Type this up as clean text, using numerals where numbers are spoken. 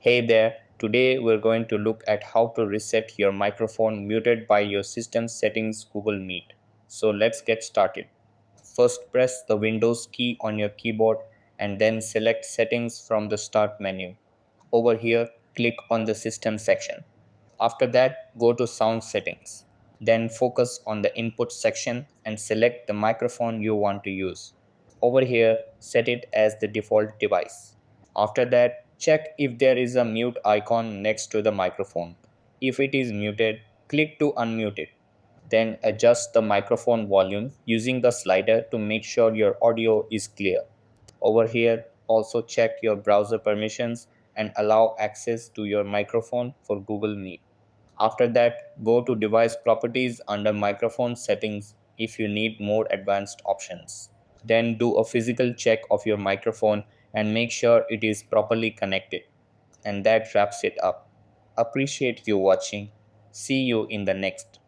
Hey there, today we're going to look at how to reset your microphone muted by your system settings Google Meet. So let's get started. First, press the Windows key on your keyboard and then select Settings from the Start menu. Over here, click on the System section. After that, go to Sound Settings. Then focus on the Input section and select the microphone you want to use. Over here, set it as the default device. After that, check if there is a mute icon next to the microphone. If it is muted, click to unmute it. Then adjust the microphone volume using the slider to make sure your audio is clear. Over here, also check your browser permissions and allow access to your microphone for Google Meet. After that, go to Device Properties under Microphone Settings if you need more advanced options. Then do a physical check of your microphone and make sure it is properly connected. And that wraps it up. Appreciate you watching. See you in the next